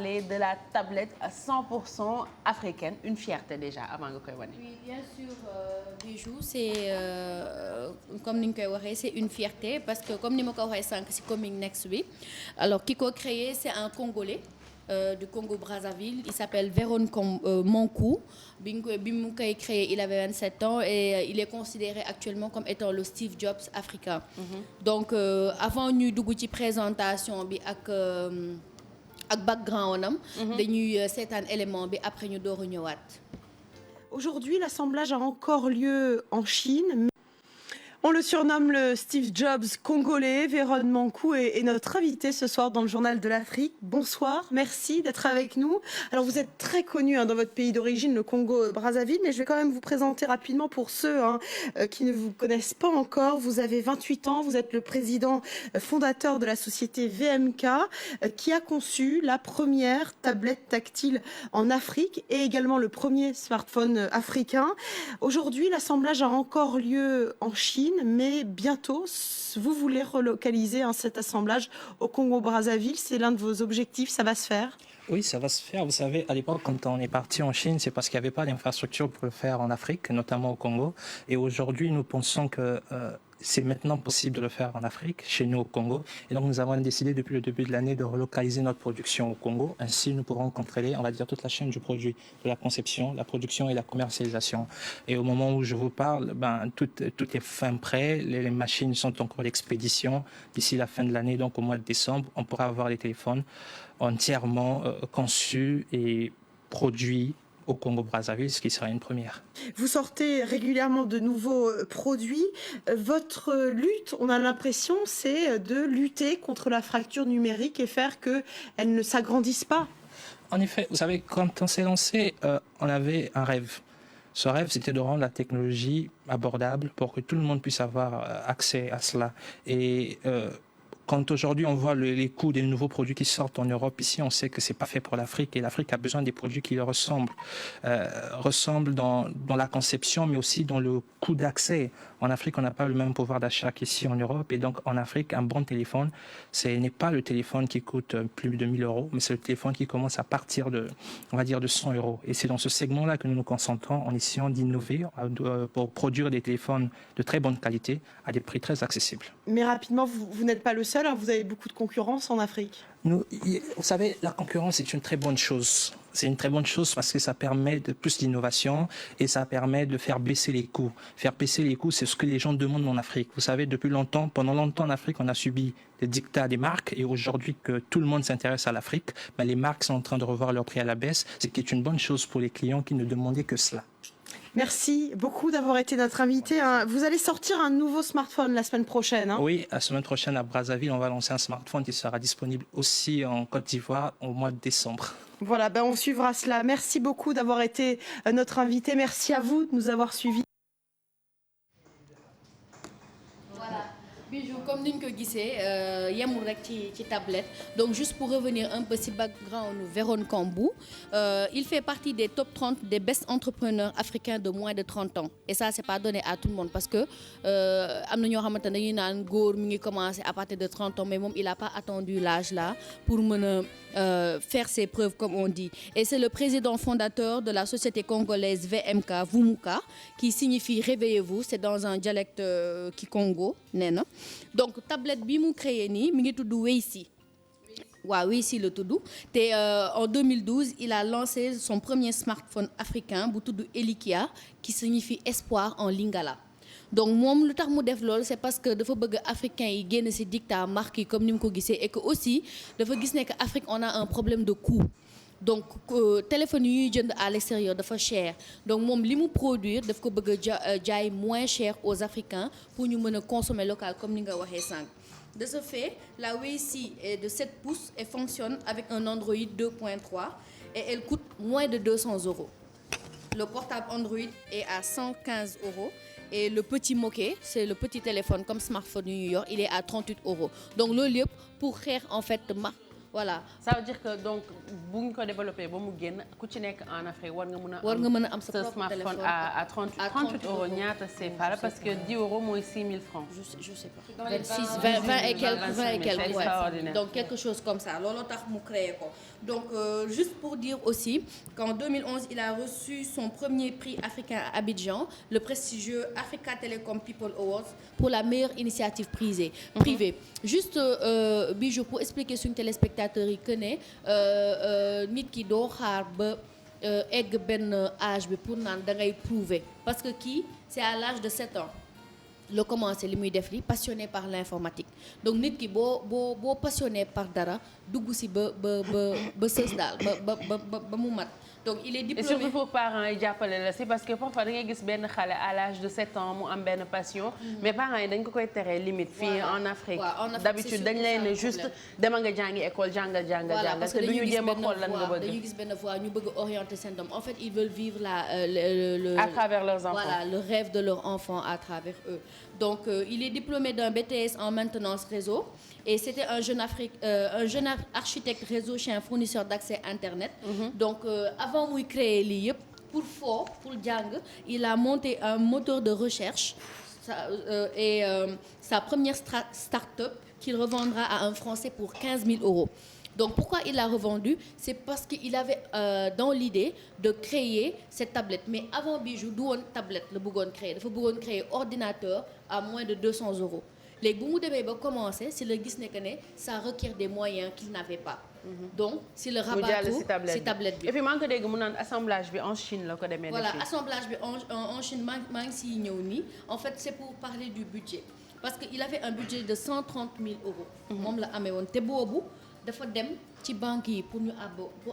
parler de la tablette à 100% africaine, une fierté déjà avant nga koy wane. Oui, bien sûr, Bijou, c'est comme ni ñu koy waxee, c'est une fierté parce que comme ni ma ko waxee sànq ci Coming Next bi alors ki ko créé c'est un Congolais du Congo-Brazzaville, il s'appelle Véron Monkou. Bi mu koy créé, il avait 27 ans et il est considéré actuellement comme étant le Steve Jobs africain. Donc avant ñuy dugg ci présentation bi ak background am dañuy seetaan élément bi après ñu door a ñëwaat. Aujourd'hui, l'assemblage a encore lieu en Chine. On le surnomme le Steve Jobs congolais. Véron Mankou est notre invité ce soir dans le Journal de l'Afrique. Bonsoir, merci d'être avec nous. Alors vous êtes très connu dans votre pays d'origine, le Congo-Brazzaville, mais je vais quand même vous présenter rapidement pour ceux qui ne vous connaissent pas encore. Vous avez 28 ans, vous êtes le président fondateur de la société VMK qui a conçu la première tablette tactile en Afrique et également le premier smartphone africain. Aujourd'hui, l'assemblage a encore lieu en Chine, mais bientôt, vous voulez relocaliser cet assemblage au Congo-Brazzaville. C'est l'un de vos objectifs, ça va se faire? Oui, ça va se faire. Vous savez, à l'époque, quand on est parti en Chine, c'est parce qu'il n'y avait pas d'infrastructure pour le faire en Afrique, notamment au Congo. Et aujourd'hui, nous pensons que c'est maintenant possible de le faire en Afrique, chez nous au Congo. Et donc, nous avons décidé depuis le début de l'année de relocaliser notre production au Congo. Ainsi, nous pourrons contrôler, on va dire, toute la chaîne du produit, de la conception, la production et la commercialisation. Et au moment où je vous parle, tout est fin prêt. Les machines sont en cours d'expédition. D'ici la fin de l'année, donc au mois de décembre, on pourra avoir les téléphones entièrement conçus et produits au Congo-Brazzaville, ce qui sera une première. Vous sortez régulièrement de nouveaux produits. Votre lutte, on a l'impression, c'est de lutter contre la fracture numérique et faire qu'elle ne s'agrandisse pas. En effet, vous savez, quand on s'est lancé, on avait un rêve. Ce rêve, c'était de rendre la technologie abordable pour que tout le monde puisse avoir accès à cela. Et quand aujourd'hui on voit les coûts des nouveaux produits qui sortent en Europe, ici on sait que c'est pas fait pour l'Afrique et l'Afrique a besoin des produits qui lui ressemblent dans la conception mais aussi dans le coût d'accès. En Afrique, on n'a pas le même pouvoir d'achat qu'ici en Europe et donc en Afrique, un bon téléphone, ce n'est pas le téléphone qui coûte plus de 1000 €, mais c'est le téléphone qui commence à partir de, on va dire, de 100 €. Et c'est dans ce segment-là que nous nous concentrons en essayant d'innover pour produire des téléphones de très bonne qualité à des prix très accessibles. Mais rapidement, vous n'êtes pas le seul, vous avez beaucoup de concurrence en Afrique. Vous savez, la concurrence est une très bonne chose. C'est une très bonne chose parce que ça permet de plus d'innovation et ça permet de faire baisser les coûts. Faire baisser les coûts, c'est ce que les gens demandent en Afrique. Vous savez, pendant longtemps en Afrique, on a subi les dictats des marques et aujourd'hui que tout le monde s'intéresse à l'Afrique, les marques sont en train de revoir leur prix à la baisse, ce qui est une bonne chose pour les clients qui ne demandaient que cela. Merci beaucoup d'avoir été notre invité. Vous allez sortir un nouveau smartphone la semaine prochaine. Oui, la semaine prochaine à Brazzaville, on va lancer un smartphone qui sera disponible aussi en Côte d'Ivoire au mois de décembre. Voilà, on suivra cela. Merci beaucoup d'avoir été notre invité. Merci à vous de nous avoir suivis. Bijou, comme nous le disons, il y a une tablette. Donc, juste pour revenir un peu sur le background de Véron Kambou, il fait partie des top 30 des best entrepreneurs africains de moins de 30 ans. Et ça, ce n'est pas donné à tout le monde parce que il a commencé à partir de 30 ans, mais il n'a pas attendu l'âge là pour faire ses preuves, comme on dit. Et c'est le président fondateur de la société congolaise VMK, Vumuka, qui signifie réveillez-vous. C'est dans un dialecte Kikongo, Nena. Donc tablette bi mu créé ni mi ngi tudd Weishi. Waaw Weishi le tudd te en 2012 il a lancé son premier smartphone africain bu tudd Elikia qui signifie espoir en lingala. Donc moom lu tax mu def lool c'est parce que dafa bëgg africains yi génn ci dictat marque yi comme ni mu ko gisee et que aussi dafa gis ne que Afrique on a un problème de coût. Donc téléphone yi ñuy jënd à l'extérieur dafa cher donc moom li mu produire daf ko bëgg a jaay moins cher aux Africains pour ñu mën a consommer local comme ni nga waxee sànq. De ce fait, la Weishi est de 7 pouces et fonctionne avec un Android 2.3 et elle coûte moins de 200 €. Le portable Android est à 115 € et le petit moquet, c'est le petit téléphone comme smartphone New York, il est à 38 €. Donc le lieu pour faire en fait voilà. Ça veut dire que donc bu ñu ko développé ba mu génn ku ci nekk en Afrique war nga mën a am sa propre smartphone téléphone à 38 euros ñaata CFA la parce que 10 euros mooy 6 000 francs. je sais pas 26 20 et quelques ouais. Donc quelque chose comme ça looloo tax mu créé ko donc juste pour dire aussi qu'en 2011 il a reçu son premier prix africain à Abidjan le prestigieux Africa Telecom People Awards pour la meilleure initiative privée. Juste Bijou pour expliquer suñu téléspectateurs yi que ne nit ki doo xaar ba egg benn âge bi pour naan da ngay prouver parce que kii c'est à l'âge de 7 ans la commencé li muy def li passionné par l'informatique donc nit ki boo passionné par dara dugg si ba sës daal ba mu mat donc il est diplômé. Et surtout pour parents yi jàppale la si parce que parfois da ngay gis benn xale à l'âge de 7 ans mu am benn passion. Mais parents yi dañ ko koy teree limite. fii en Afrique d'habitude dañ lay ne juste demal nga jàngi école jàngal. Parce que du ñu jéem a xool lan nga bëgg. dañuy gis benn voie ñu bëgg orienter seen doom en fait ils veulent vivre à travers leurs enfants. Voilà le rêve de leurs enfants à travers eux. Donc il est diplômé d'un BTS en maintenance réseau. Et c'était un jeune architecte réseau chez un fournisseur d'accès internet. Donc avant muy créer lii yëpp pour jàng il a monté un moteur de recherche et sa première start-up qu'il revendra à un Français pour 15 000 euros. Donc pourquoi il l'a revendu? C'est parce qu'il avait dans l'idée de créer cette tablette. Mais avant Bijou du woon tablette la bëggoon créer dafa bëggoon créer ordinateur à moins de 200 euros. léegi bu mu demee ba commencé si la gis ne que ne ça requiert des moyens qu'il n'avait pas. Donc si le rabattu si tablette bi. Et puis maa ngi ko dégg mu naan assemblage bi en Chine la ko demee. Voilà assemblage bi en Chine maa ngi siy ñëw nii en fait c'est pour parler du budget parce que il avait un budget de 130 000 euros. moom la amee woon te boobu dafa dem ci banques yi pour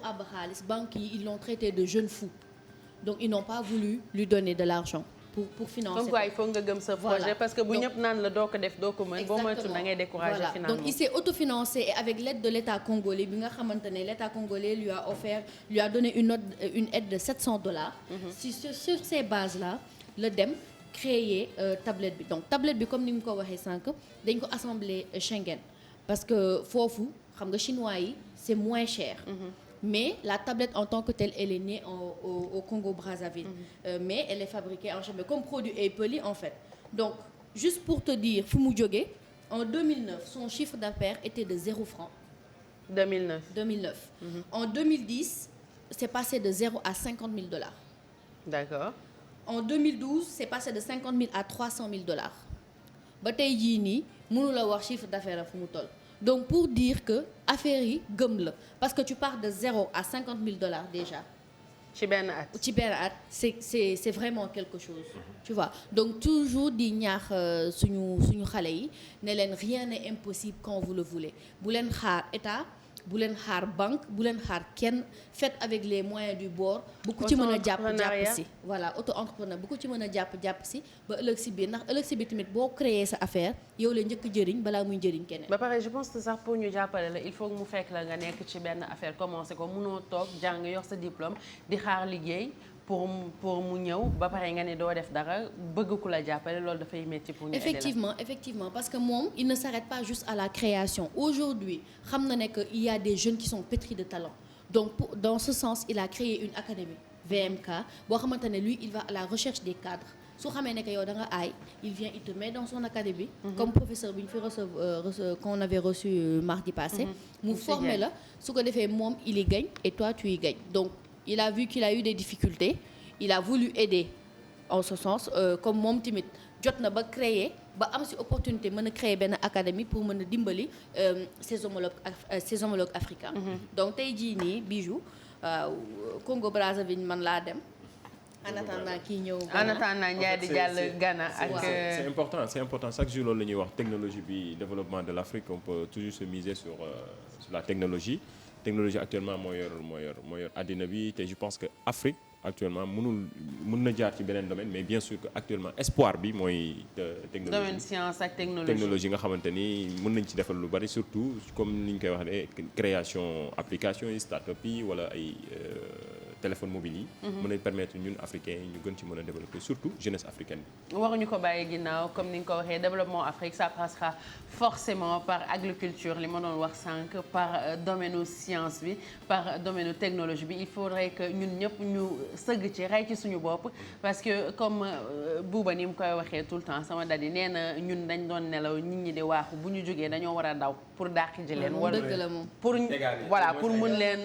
àbb xaalis banques yi ils l'ont traité de jeune fou donc ils n'ont pas voulu lui donner de l'argent. Pour financer. Donc il faut nga gëm sa projet parce que bu ñëpp naan la doo ko def doo ko mën boo moytuwul da ngay décourager finalement. Donc il s'est autofinancé et avec l'aide de l'État congolais bi nga xamante ne l'État congolais lui a donné une aide de $700. Sur ces bases là la dem créer tablette bi donc tablette bi comme ni mu ko waxee sànq dañ ko assembler Schengen parce que foofu xam nga chinois yi c'est moins cher. Mais la tablette en tant que telle, elle est née au Congo-Brazzaville. Mais elle est fabriquée en Chine, comme produit Apple en fait. Donc, juste pour te dire, fu mu jógee en 2009, son chiffre d'affaires était de 0 francs. 2009. En 2010, c'est passé de 0 à $50 000. D'accord. En 2012, c'est passé de 50 000 à $300 000. ba tey jii nii mënu la wax chiffre d'affaires fu mu toll. Donc pour dire que affaire yi gëm la parce que tu pars de 0 à $50 000 déjà. ci benn at c'est vraiment quelque chose. Tu vois donc toujours di ñaax suñu xale yi ne leen rien n'est impossible quand vous le voulez bu leen xaar état. bu leen xaar banque bu leen xaar kenn faites avec les moyens du bord bu ko ci mën a jàpp si voilà auto-entrepreneur bu ko ci mën a jàpp si ba ëllëg si biir ndax ëllëg si biir tamit boo créer sa affaire yow la njëkk jëriñ balaa muy jëriñ keneen. ba pare je pense que sax pour ñu jàppale la il faut que mu fekk la nga nekk ci benn affaire commencé ko mënoo toog jàng yor sa diplôme di xaar liggéey pour mu ñëw ba pare nga ne doo def dara bëgg ku la jàppale loolu dafay métti pour ñu effectivement parce que moom il ne s'arrête pas juste à la création aujourd'hui xam na ne que il y a des jeunes qui sont pétris de talent donc dans ce sens il a créé une académie VMK boo xamante ne lui il va à la recherche des cadres su xamee ne que yow da nga aay il vient il te met dans son académie comme professeur bi ñu fi recevoir qu'on avait reçu mardi passé mu formé la su ko defee moom il y gagne et toi tu y gagnes donc il a vu qu'il a eu des difficultés il a voulu aider en ce sens comme moom tamit jot na ba créer ba am ci opportunité mën a créer benn académie pour mën a dimbali ses homologues africains. Donc tey jii nii Bijou Congo Brazzaville man laa dem. en attendant kii ñëw en attendant Ndiaye di jàll Ghana ak. c'est important chaque jour loolu la ñuy wax technologie bi développement de l'Afrique on peut toujours se miser sur la technologie actuellement moo yor àddina bi te je pense que Afrique actuellement mën na jaar ci beneen domaine mais bien sûr que actuellement espoir bi mooy technologie domaine science ak technologie nga xamante ni mën nañ ci defal lu bari surtout comme ni ñu koy waxee création application yi start-up yi wala ay téléphone mobile yi. mën nañ permettre ñun africains yi ñu gën ci mën a développer surtout jeunesse africaine bi. waruñu ko bàyyi ginnaaw comme ni nga ko waxee développement Afrique ça passera forcément par agriculture li ma doon wax sànq par domaine science bi par domaine technologie bi il faudrait que ñun ñëpp ñu sëgg ci rey ci suñu bopp parce que comme Bouba ni mu koy waxee tout le temps sama dadi nee na ñun dañ doon nelaw nit ñi di waaxu bu ñu jógee dañoo war a daw pour dàq ji leen wala pour voilà pour mun leen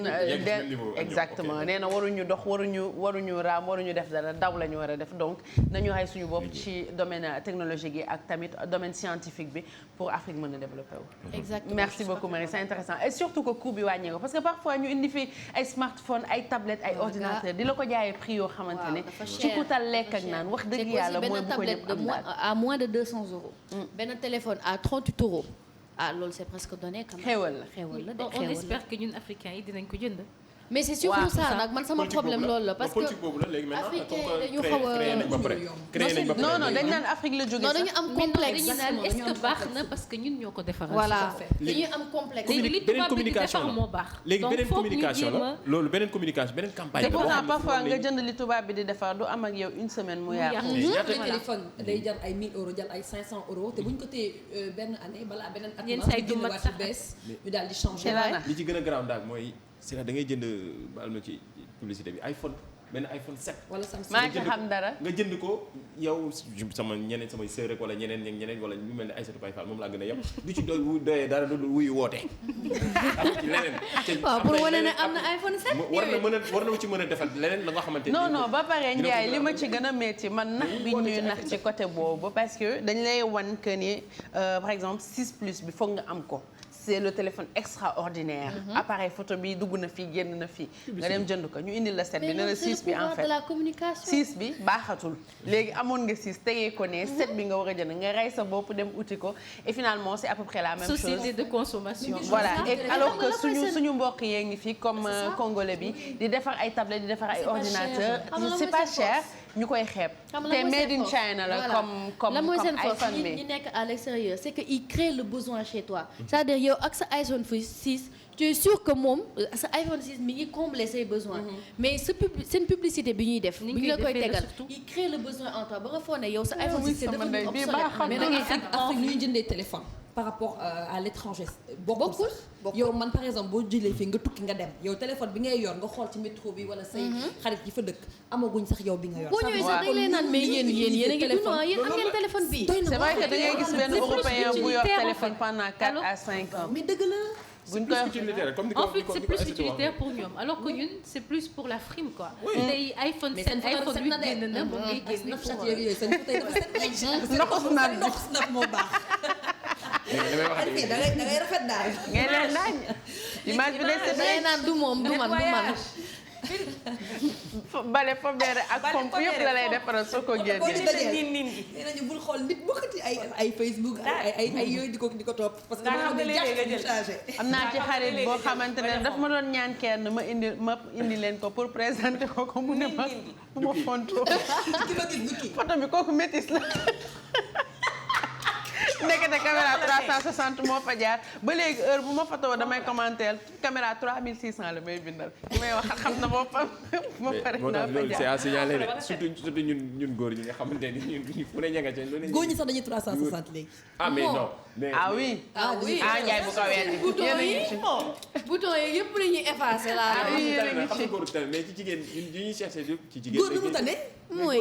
exactement nee na waruñu dox waruñu raam waruñu def dara daw la ñu war a def donc nañu rey suñu bopp ci domaine technologique yi ak tamit domaine scientifique bi pour Afrique mën a développer wu. Exactement. Merci beaucoup Marie c'est intéressant et surtout que coût bi wàññee ko parce que parfois ñu indi fi ay smartphone ay tablettes ay ordinateurs di la ko jaayee prix yoo xamante ne ci kutal lekk ak naan wax dëgg yàlla mooy bu ko ñëpp am daal à moins de 200 euros. benn téléphone à 38 euros. ah loolu c'est presque donné quand même. xéewal la xéewal la de on espère que ñun africains yi dinañ ko jënd. mais c'est surtout ça nag man sama problème loolu la parce que politique boobu la léegi maintenant dañu xaw a créé nañ ba pare non dañ naan Afrique la jóge non dañu am complexe dañu naan est-ce que baax na parce que ñun ñoo ko defaral. voilà dañuy am complexe. léegi li beneen tubaab bi di communication defar la moo baax. léegi donc beneen foog ñu communication jéem la a loolu beneen communication beneen campagne te la pourtant parfois nga jënd li tubaab bi di defar du am ak yow une semaine mu yàqu. le téléphone day jar ay 1000 euros jar ay 500 euros te bu ñu ko téye benn année balaa beneen at yenn saa yi du mat waat sax bees ñu daal di changer. li ci gën a garaaw daal mooy c'est da ngay jënd baal ma ci publicité bi iPhone benn iPhone 7 wala Samsung maa ngi xam dara nga jënd ko yow sama ñeneen samay sœur rek wala ñeneen wala ñu mel ne Aïssatou Paye Fall moom laa gën a yem du ci doyee dara du wuyu woote am ci leneen waaw pour wane ne am na iPhone 7 war na ci mën a defal leneen la nga xamante non ba pare Ndiaye li ma ci gën a métti man nax bi ñuy nax ci côté boobu parce que dañ lay wan que ni par exemple 6 plus bi foog nga am ko c'est le téléphone extraordinaire. appareil photo bi dugg na fii génn na fii. nga dem jënd ko ñu indil la 7 bi ne la 6 bi en fait. de la communication. 6 bi baaxatul léegi amoon nga 6 tegee ko ne 7 bi nga war a jënd nga rey sa bopp dem uti ko et finalement c'est à peu près la même chose. société de consommation. voilà et alors que suñu mbokk yee ngi fi comme congolais bi di defar ay tablettes di defar ay ordinateurs. c'est pas cher ñu koy xeeb. te made in China la comme iPhone bi. ñi nekk à l'extérieur c'est que il crée le besoin chez toi. c'est-à-dire yow ak sa iPhone 6 tu es sûr que moom sa iPhone 6 mi ngi combler ses besoins. mais seen publicité bi ñuy def. bi ñu la koy tegal il crée le besoin en toi ba nga foog ne yow sa iPhone 6 c'est devenu obsolète. mais da ngay Afrique ñuy jëndee téléphone. par rapport à l'étranger bokkul yow man par exemple boo jëlee fii nga tukki nga dem yow téléphone bi ngay yor nga xool ci métro bi wala say xarit yi fa dëkk amaguñ sax yow bi nga yor. boo ñëwee sax dañ leen naan mais yéen a ngi dund yéen am ngeen téléphone bi. c'est vrai que da ngay gis benn européen bu yor téléphone pendant 4 à 5 ans. mais dëgg la. en fait c'est plus utilitaire pour ñoom alors que ñun c'est plus pour la frime quoi. tey iPhone 7 iPhone 8 génn na moom ngay génne Snapchat yooyu seen photo yi ndox snap moo baax. da ngay rafet daal. ngay leen naañ image bi day day naan du moom du man. bale fobeere ak pompe yëpp la lay defaral soo ko génnee. nee nañu bul xool nit bokkati ay Facebook ay yooyu di ko topp. parce que xam nga léegi nga changé. am naa ci xarit boo xamante ne daf ma doon ñaan kenn ma indi leen ko pour présenter ko mu ne ma fontoo. ki ma gis du kii. photo bi kooku métis la. nekkete caméra 360 moo fa jaar ba léegi heure bu ma photo damay commenter caméra 3600 la may bindal li may wax xam na boppam ma pare naa fa loolu c'est jaar à signaler de surtout ñun góor ñi nga xamante ne ñun fu ne ñanga ca lu ne góor ñi sax dañuy 360 léegi. ah mais non mais ah oui Ndiaye bu ko weddi yéen a ngi ci bouton yi yëpp la ñuy effacer la. yéen a ngi xam ci nga góor tamit mais ci jigéen ñi ñuy chercher ci jigéen góor nu mu tane mooy